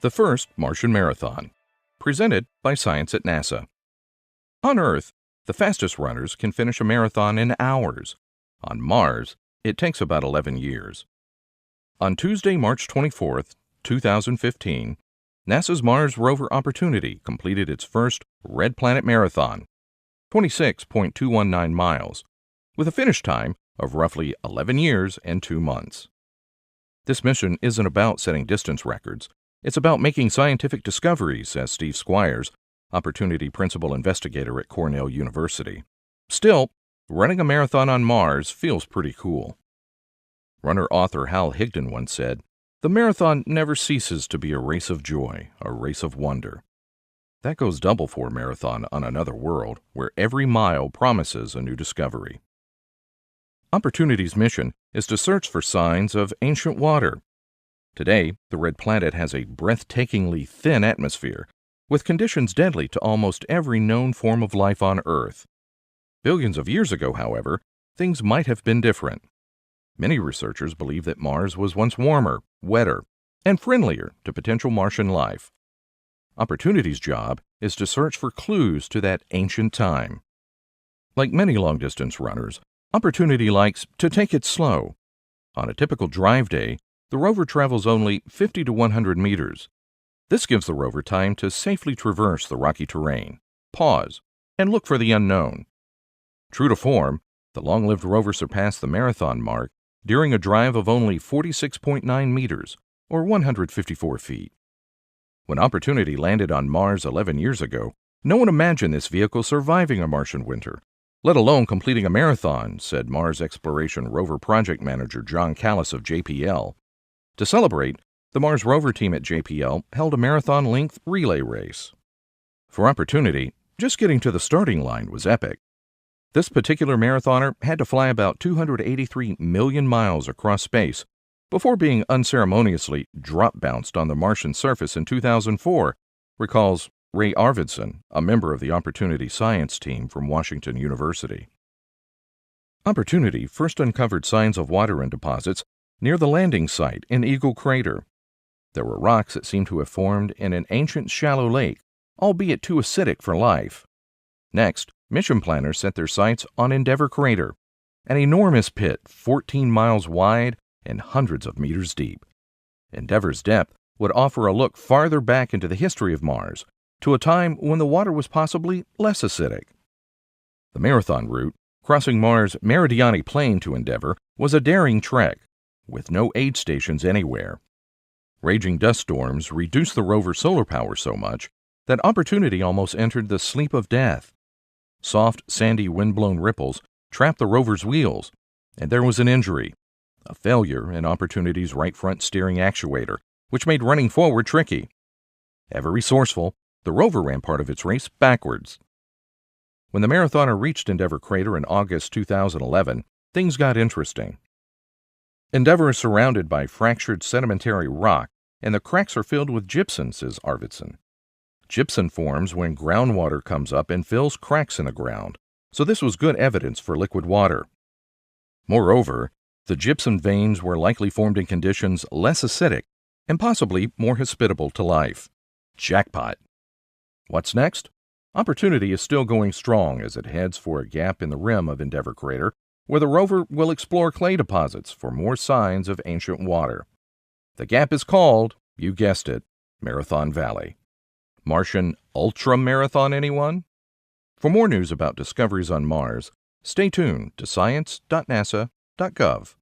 the first Martian Marathon, presented by Science at NASA. On Earth, the fastest runners can finish a marathon in hours. On Mars, it takes about 11 years. On Tuesday, March 24, 2015, NASA's Mars rover Opportunity completed its first Red Planet Marathon, 26.219 miles, with a finish time of roughly 11 years and 2 months. This mission isn't about setting distance records. It's about making scientific discoveries, says Steve Squires, Opportunity Principal Investigator at Cornell University. Still, running a marathon on Mars feels pretty cool. Runner-author Hal Higdon once said, "The marathon never ceases to be a race of joy, a race of wonder." That goes double for a marathon on another world, where every mile promises a new discovery. Opportunity's mission is to search for signs of ancient water. Today, the red planet has a breathtakingly thin atmosphere, with conditions deadly to almost every known form of life on Earth. Billions of years ago, however, things might have been different. Many researchers believe that Mars was once warmer, wetter, and friendlier to potential Martian life. Opportunity's job is to search for clues to that ancient time. Like many long-distance runners, Opportunity likes to take it slow. On a typical drive day, the rover travels only 50 to 100 meters. This gives the rover time to safely traverse the rocky terrain, pause, and look for the unknown. True to form, the long-lived rover surpassed the marathon mark during a drive of only 46.9 meters, or 154 feet. When Opportunity landed on Mars 11 years ago, no one imagined this vehicle surviving a Martian winter, let alone completing a marathon, said Mars Exploration Rover project manager John Callis of JPL. To celebrate, the Mars rover team at JPL held a marathon-length relay race. For Opportunity, just getting to the starting line was epic. This particular marathoner had to fly about 283 million miles across space before being unceremoniously drop-bounced on the Martian surface in 2004, recalls Ray Arvidson, a member of the Opportunity science team from Washington University. Opportunity first uncovered signs of water in deposits near the landing site in Eagle Crater. There were rocks that seemed to have formed in an ancient shallow lake, albeit too acidic for life. Next, mission planners set their sights on Endeavour Crater, an enormous pit 14 miles wide and hundreds of meters deep. Endeavour's depth would offer a look farther back into the history of Mars, to a time when the water was possibly less acidic. The marathon route, crossing Mars' Meridiani Planum to Endeavour, was a daring trek, with no aid stations anywhere. Raging dust storms reduced the rover's solar power so much that Opportunity almost entered the sleep of death. Soft, sandy, wind-blown ripples trapped the rover's wheels, and there was an injury, a failure in Opportunity's right front steering actuator, which made running forward tricky. Ever resourceful, the rover ran part of its race backwards. When the marathoner reached Endeavour Crater in August 2011, things got interesting. Endeavour is surrounded by fractured sedimentary rock, and the cracks are filled with gypsum, says Arvidson. Gypsum forms when groundwater comes up and fills cracks in the ground, so this was good evidence for liquid water. Moreover, the gypsum veins were likely formed in conditions less acidic and possibly more hospitable to life. Jackpot! What's next? Opportunity is still going strong as it heads for a gap in the rim of Endeavour Crater, where the rover will explore clay deposits for more signs of ancient water. The gap is called, you guessed it, Marathon Valley. Martian ultra-marathon, anyone? For more news about discoveries on Mars, stay tuned to science.nasa.gov.